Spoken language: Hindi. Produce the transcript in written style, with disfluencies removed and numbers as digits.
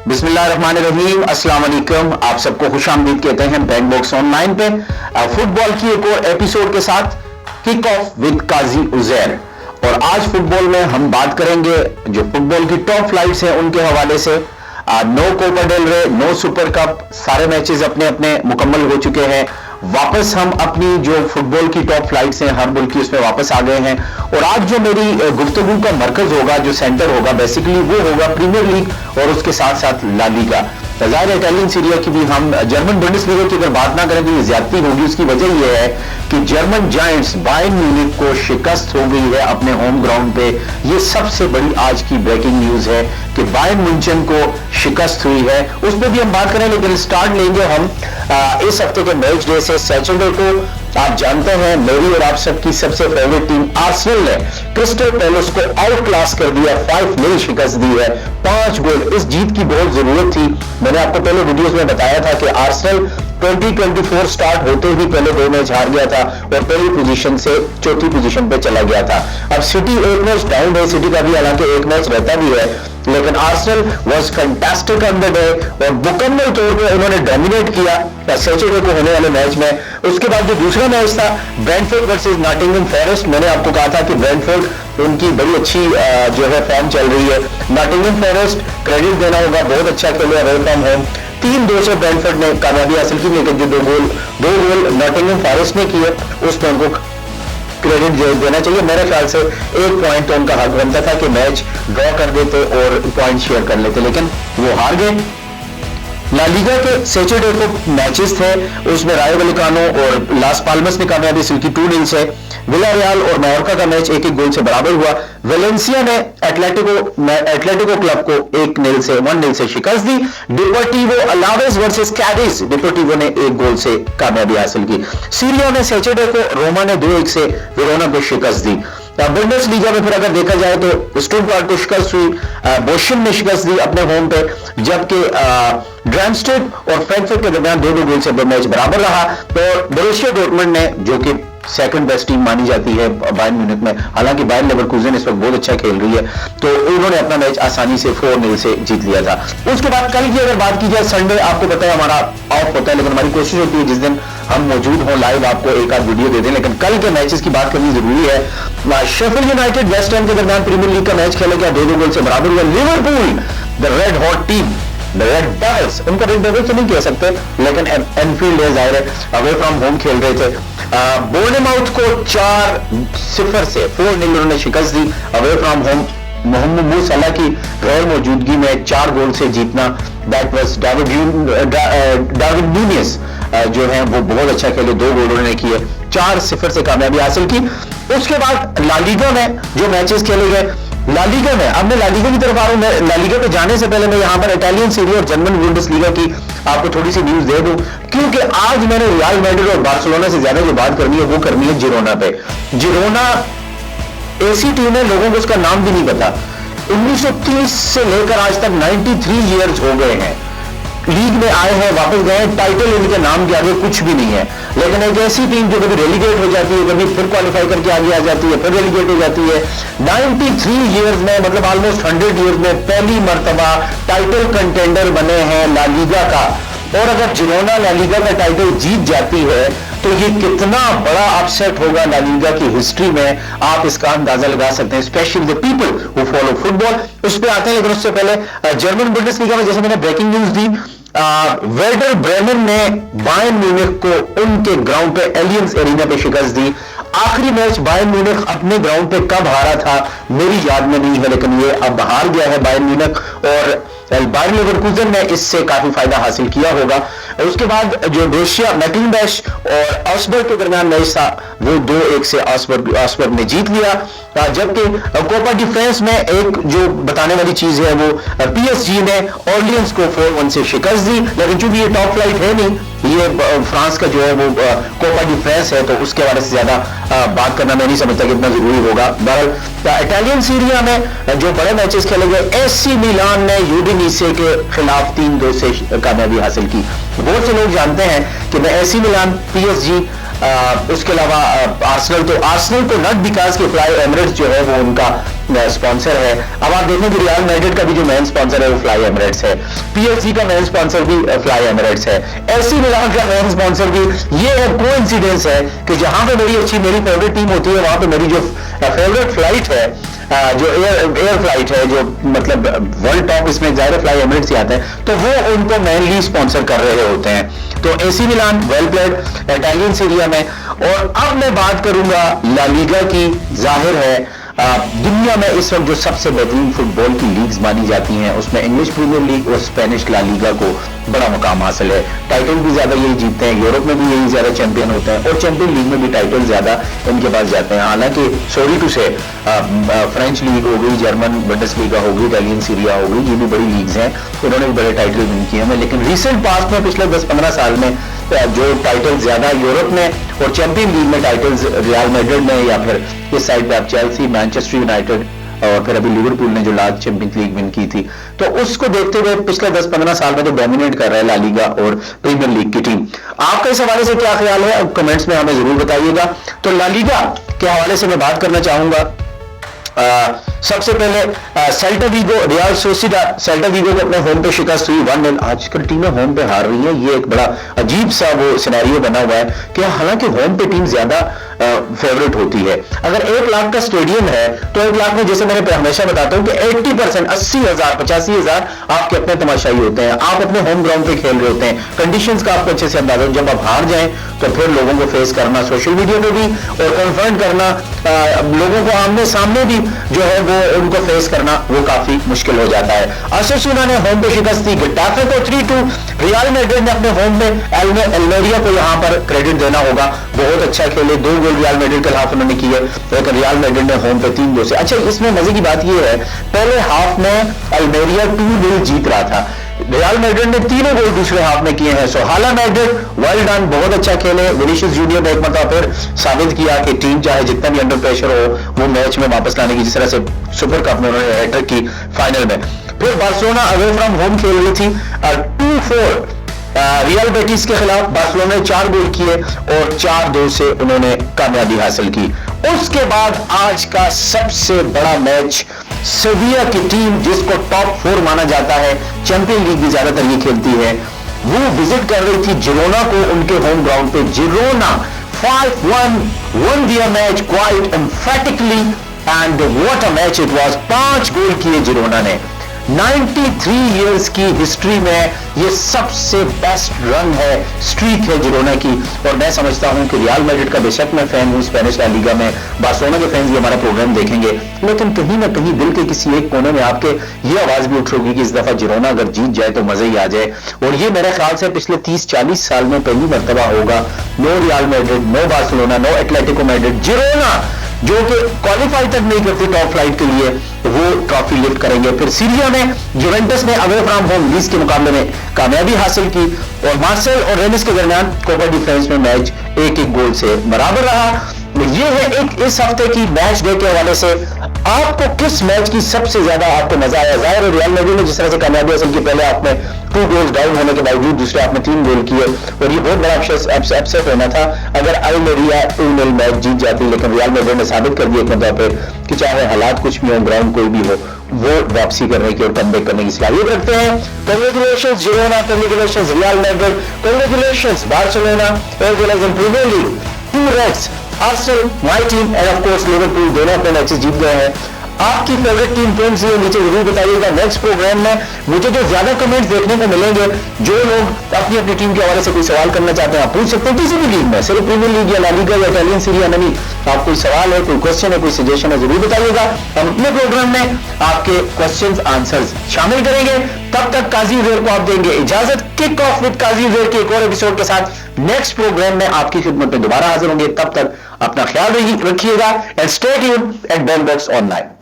बिस्मिल्लाहिर्रहमानिर्रहीम, अस्सलाम वालेकुम। आप सबको खुशामदीद कहते हैं बैंग बॉक्स ऑनलाइन पे फुटबॉल की एक और एपिसोड के साथ किक ऑफ विद काजी उजैर। और आज फुटबॉल में हम बात करेंगे जो फुटबॉल की टॉप फ्लाइट्स हैं उनके हवाले से। नो कोपा डेल रे, नो सुपर कप, सारे मैचेस अपने अपने मुकम्मल हो चुके हैं। वापस हम अपनी जो फुटबॉल की टॉप फ्लाइट्स हैं हर मुल्क की उसमें वापस आ गए हैं। और आज जो मेरी गुफ्तगू का मरकज होगा, जो सेंटर होगा बेसिकली, वो होगा प्रीमियर लीग और उसके साथ साथ ला लीगा। ज़ाहिर है इटालियन सीरिया की भी हम, जर्मन बुंडेसलीगा की अगर बात ना करें तो ये ज्यादती होगी। उसकी वजह यह है कि जर्मन जायंट्स बायर्न म्यूनिख को शिकस्त हो गई है अपने होम ग्राउंड पे। ये सबसे बड़ी आज की ब्रेकिंग न्यूज है कि बायर्न म्यूनिख को शिकस्त हुई है। उस पर भी हम बात करें, लेकिन स्टार्ट लेंगे हम इस हफ्ते के मैच डे से। सैटरडे को आप जानते हैं मेरी और आप सबकी सबसे फेवरेट टीम आर्सेनल ने क्रिस्टल पैलेस को आउट क्लास कर दिया, 5-0 शिकस्त दी है, 5 गोल। इस जीत की बहुत जरूरत थी। मैंने आपको पहले वीडियोस में बताया था कि आर्सेनल 2024 स्टार्ट होते ही पहले 2 मैच हार गया था और पहली पोजीशन से चौथी पोजीशन पे चला गया था। अब सिटी 1 मैच डाउन है, सिटी का भी हालांकि 1 मैच रहता भी है, लेकिन Arsenal was fantastic on the day और मुकम्मल तौर पे उन्होंने डोमिनेट किया सैटरडे को होने वाले मैच में। उसके बाद जो दूसरा मैच था ब्रेंटफोर्ड वर्सेस नॉटिंघम फॉरेस्ट, मैंने आपको कहा था कि ब्रेंटफोर्ड उनकी बड़ी अच्छी जो है फॉर्म चल रही है। नॉटिंघम फॉरेस्ट क्रेडिट देना होगा, बहुत अच्छा खेले अवे फ्रॉम होम। 3-2 से ब्रेंटफोर्ड ने कामयाबी हासिल की, लेकिन जो दो गोल नॉटिंघम फॉरेस्ट ने किए उसमें उनको क्रेडिट देना चाहिए। मेरे ख्याल से 1 पॉइंट तो उनका हक बनता था कि मैच ड्रॉ कर देते और पॉइंट शेयर कर लेते, लेकिन वो हार गए। ला लीगा के सैटरडे को मैचेस थे, उसमें रायो वैलेकानो और लास पाल्मस ने कामयाबी हासिल की 2-0 से। विलारियल और मायोर्का का मैच 1-1 गोल से बराबर हुआ। वेलेंसिया ने एटलेटिको क्लब को 1-0 से शिकस्त दी। डिपोर्टिवो अलावेस वर्सेस कैडिज, डिपोर्टिवो ने 1 गोल से कामयाबी हासिल की। सीरिया में सैटरडे को रोमा ने 2-1 से वेरोना को शिकस्त दी। बुंडेसलीगा में फिर अगर देखा जाए तो स्टुटगार्ट को शिकस्त हुई, बोशम ने शिकस्त दी अपने होम पे, जबकि ड्रामस्टेड और फ्रैंकफर्ट के दरमियान 2-2 गोल से मैच बराबर रहा। तो बोरुसिया डॉर्टमुंड ने, जो कि सेकंड बेस्ट टीम मानी जाती है बायर्न म्यूनिख में, हालांकि बायर्न लेवरकुसेन इस वक्त बहुत अच्छा खेल रही है, तो उन्होंने अपना मैच आसानी से 4-0 से जीत लिया था। उसके बाद कल की अगर बात की जाए, संडे आपको पता है हमारा ऑफ होता है, लेकिन हमारी कोशिश होती है जिस दिन हम मौजूद हों लाइव आपको एक आध वीडियो दे दें, लेकिन कल के मैचेस की बात करनी जरूरी है। शेफील्ड यूनाइटेड वेस्ट हैम के दरमियान प्रीमियर लीग का मैच खेला गया, 2-2 गोल से बराबर हुआ। Liverpool the red hot team, the red devils, उनका रेड डेविल्स तो नहीं कह सकते, लेकिन एनफील्ड है, जाहिर है अवे फ्रॉम होम खेल रहे थे। बोर्नमाउथ को 4-0 से 4-0 उन्होंने शिकस्त दी अवे फ्रॉम होम। मोहम्मद सलाह की गैर मौजूदगी में 4 गोल से जीतना, दैट वाज डार्विन न्यूनेस जो है वो बहुत अच्छा खेले, 2 गोल उन्होंने किए, 4-0 से कामयाबी हासिल की। उसके बाद ला लीगा में जो मैचेस खेले गए, ला लीगा में, अब मैं ला लीगा की तरफ आ रहा हूं। ला लीगा पे जाने से पहले मैं यहां पर इटालियन सीरिया और जर्मन बुंडेसलीगा की आपको थोड़ी सी न्यूज दे दूं, क्योंकि आज मैंने रियल मैड्रिड और बार्सिलोना से ज्यादा जो बात करनी है वो करनी है जिरोना पे। जिरोना ऐसी टीम है, लोगों को उसका नाम भी नहीं पता। 1930 से लेकर आज तक 93 ईयर्स हो गए हैं, लीग में आए हैं, वापस गए, टाइटल इनके नाम के आगे कुछ भी नहीं है। लेकिन एक ऐसी टीम जो कभी रेलीगेट हो जाती है, कभी फिर क्वालिफाई करके आगे आ जाती है, फिर रेलीगेट हो जाती है। 93 ईयर्स में, मतलब ऑलमोस्ट 100 ईयर्स में पहली मर्तबा टाइटल कंटेंडर बने हैं ला लीगा का। और अगर जिरोना ला लीगा का टाइटल जीत जाती है तो ये कितना बड़ा अपसेट होगा ला लीगा की हिस्ट्री में, आप इसका अंदाजा लगा सकते हैं, specially the people who follow football. उस पर आते हैं, लेकिन उससे पहले जर्मन बुंडेसलीगा में जैसे मैंने ब्रेकिंग न्यूज दी, वेल्डर ब्रेमेन ने बायर्न म्यूनिख को उनके ग्राउंड पे एलियंस एरिना पे शिकस्त दी। आखिरी मैच बायर्न म्यूनिख अपने ग्राउंड पे कब हारा था मेरी याद में नहीं है, लेकिन ये अब हार गया है बायर्न म्यूनिख और बायर्न लेवरकुसेन ने इससे काफी फायदा हासिल किया होगा। उसके बाद जो बोरुसिया मैक्लेनबर्ग और ऑसबर्ग के दरमियान मैच था वो 2-1 से ऑसबर्ग ने जीत लिया। जबकि कोपा डी फ्रांस में एक जो बताने वाली चीज है वो पीएसजी ने ऑर्लियंस को 4-1 से शिकस्त दी, लेकिन चूंकि ये टॉप फ्लाइट है नहीं, ये फ्रांस का जो है वो कोपा डी फ्रांस है, तो उसके बारे से ज्यादा बात करना मैं नहीं समझता कि इतना जरूरी होगा। बहरहाल इटालियन सीरिया में जो बड़े मैचेस खेले गए, एसी मिलान ने यूडिनीसे के खिलाफ 3-2 से कामयाबी हासिल की। बहुत से लोग जानते हैं कि मैं एसी मिलान, पीएसजी, उसके अलावा आर्सेनल, तो आर्सेनल को नॉट बिकॉज के फ्लाई एमिरेट्स जो है वो उनका स्पॉन्सर है। अब आप देखें कि रियल मैड्रिड का भी जो मेन स्पॉन्सर है वो फ्लाई एमिरेट्स है, पीएसजी का मेन स्पॉन्सर भी फ्लाई एमिरेट्स है, एसी मिलान का मेन स्पॉन्सर भी। ये एक कोइंसिडेंस है कि जहां पे मेरी फेवरेट टीम होती है वहां पे मेरी जो फेवरेट फ्लाइट है, जो एयर फ्लाइट है, जो मतलब वर्ल्ड टॉप इसमें ज़ाहिर फ्लाई एमिरेट्स ही आता है, तो वो उनको मेनली स्पॉन्सर कर रहे होते हैं। तो AC Milan well played Italian Syria में। और अब मैं बात करूंगा ला लीगा की। जाहिर है दुनिया में इस वक्त जो सबसे बेहतरीन फुटबॉल की लीग्स मानी जाती हैं उसमें इंग्लिश प्रीमियर लीग और स्पेनिश ला लीगा को बड़ा मुकाम हासिल है। टाइटल भी ज्यादा यही जीतते हैं, यूरोप में भी यही ज्यादा चैंपियन होते हैं और चैंपियन लीग में भी टाइटल ज्यादा इनके पास जाते हैं। हालांकि सॉरी टू से फ्रेंच लीग हो गई, जर्मन बुंडेसलीगा हो गई, इटालियन सीरिया हो गई, ये भी बड़ी लीग्स हैं, इन्होंने भी बड़े टाइटल विन किए हैं। लेकिन रिसेंट पास्ट में पिछले 10-15 साल में जो टाइटल ज्यादा यूरोप में और चैंपियन लीग में टाइटल्स रियल मैड्रिड ने, या फिर इस साइड पे आप चेल्सी, मैनचेस्टर यूनाइटेड और फिर अभी लिवरपूल ने जो लास्ट चैंपियंस लीग विन की थी, तो उसको देखते हुए पिछले 10-15 साल में तो डोमिनेट कर रहा है ला लीगा और प्रीमियर लीग की टीम। आपका इस हवाले से क्या ख्याल है अब कमेंट्स में हमें जरूर बताइएगा। तो ला लीगा के हवाले से मैं बात करना चाहूंगा। सबसे पहले Celta Vigo Real Sociedad, Celta Vigo को अपने होम पे शिकस्त हुई 1-0। आजकल टीमें होम पे हार रही हैं, ये एक बड़ा अजीब सा वो सिनेरियो बना हुआ है कि हालांकि होम पे टीम ज्यादा फेवरेट होती है। अगर 1 लाख का स्टेडियम है तो 1 लाख में, जैसे मैंने हमेशा बताता हूं कि 80%, 80,000, 85,000 आपके अपने तमाशाई होते हैं, आप अपने होम ग्राउंड पे खेल रहे होते हैं, कंडीशंस का आपको अच्छे से अंदाजा हो। जब आप हार जाएं तो फिर लोगों को फेस करना सोशल मीडिया पे भी और कन्फ्रंट करना, लोगों को आमने सामने भी जो है वो उनको फेस करना वो काफी मुश्किल हो जाता है। ओसासुना ने होम पे शिकस्त दी गेटाफे को 3-2। रियल मैड्रिड ने अपने होम में एल्मेरिया को यहां पर क्रेडिट देना होगा, बहुत अच्छा खेले, 2 गोल रियल मैड्रिड के खिलाफ उन्होंने किए, लेकिन रियल मैड्रिड ने होम पे 3-2 से। अच्छा, इसमें मजे की बात यह है पहले हाफ में एल्मेरिया 2-0 जीत रहा था, रियल मैड्रिड ने 3 गोल दूसरे हाफ में किए हैं। सो हाला मैड्रिड वेल डन, बहुत अच्छा खेले। विनीसियस जूनियर ने एक मतलब फिर साबित किया कि टीम चाहे जितना भी अंडर प्रेशर हो वो मैच में वापस लाने की, जिस तरह से सुपर कप में उन्होंने हैट्रिक की फाइनल में। फिर बार्सिलोना अवे फ्रॉम होम खेल रही थी 2-4 रियल बेटिस के खिलाफ। बार्सिलोना ने 4 गोल किए और 4-2 से उन्होंने कामयाबी हासिल की। उसके बाद आज का सबसे बड़ा मैच, सेविया की टीम जिसको टॉप 4 माना जाता है, चैंपियन लीग भी ज्यादातर ये खेलती है, वो विजिट कर रही थी जिरोना को उनके होम ग्राउंड पे। Girona 5-1 won their match quite emphatically and what a match it was। 5 गोल किए जिरोना ने। 93 इयर्स की हिस्ट्री में ये सबसे बेस्ट रन है, स्ट्रीक है जिरोना की। और मैं समझता हूं कि रियल मैड्रिड का बेशक मैं फैन हूं स्पेनिश ला लीगा में, बार्सिलोना के फैंस भी हमारा प्रोग्राम देखेंगे, लेकिन कहीं ना कहीं दिल के किसी एक कोने में आपके ये आवाज भी उठ होगी कि इस दफा जिरोना अगर जीत जाए तो मजा ही आ जाए। और ये मेरे ख्याल से पिछले 30-40 साल में पहली मर्तबा होगा no Real Madrid, no Barcelona, no Atletico Madrid, Girona जो कि क्वालिफाई तक नहीं करती टॉप फ्लाइट के लिए, वो ट्रॉफी लिफ्ट करेंगे। फिर सीरिया में जुवेंटस ने अवे फ्रॉम होम लीज के मुकाबले में कामयाबी हासिल की और मार्सेल और रेनिस के दरमियान कोपा डी फ्रांस में मैच 1-1 गोल से बराबर रहा। ये है एक इस हफ्ते की मैच डे के हवाले से। आपको किस मैच की सबसे ज्यादा आपको मजा आया? जाहिर है रियल मैड्रिड ने जिस तरह से कामयाबी हासिल की, पहले आपने 2 गोल्स डाउन होने के बावजूद दूसरे आपने 3 गोल किए और ये बहुत बड़ा अपसेट होना था अगर अल्मेरिया 2-0 मैच जीत जाती, लेकिन रियल मैड्रिड ने साबित कर दिया एक मतलब पे कि चाहे हालात कुछ भी हो, ग्राउंड कोई भी हो, वो वापसी करने की और कमबैक करने की सलाहियत रखते हैं। Congratulations Girona, congratulations Real Madrid, congratulations Barcelona as well as in Premier League 2 Reds, Arsenal, my team and of course Liverpool दोनों अपने मैचेस जीत गए हैं। आपकी फेवरेट टीम कौन सी है नीचे जरूर बताइएगा। नेक्स्ट प्रोग्राम में मुझे जो ज्यादा कमेंट्स देखने को मिलेंगे, जो लोग अपनी अपनी टीम के हवाले से कोई सवाल करना चाहते हैं आप पूछ सकते हैं किसी भी लीग में, सिर्फ प्रीमियर लीग या ला लीगा या इटालियन सीरिया नहीं। आप कोई सवाल है, कोई क्वेश्चन है, कोई सजेशन है, जरूर बताइएगा। हम अपने प्रोग्राम में आपके क्वेश्चंस आंसर्स शामिल करेंगे। तब तक काजी उजैर को आप देंगे इजाजत। किक ऑफ विद काजी उजैर के एक और एपिसोड के साथ नेक्स्ट प्रोग्राम में आपकी खिदमत में दोबारा हाजिर होंगे। तब तक अपना ख्याल रखिएगा and stay tuned at Bangbox online.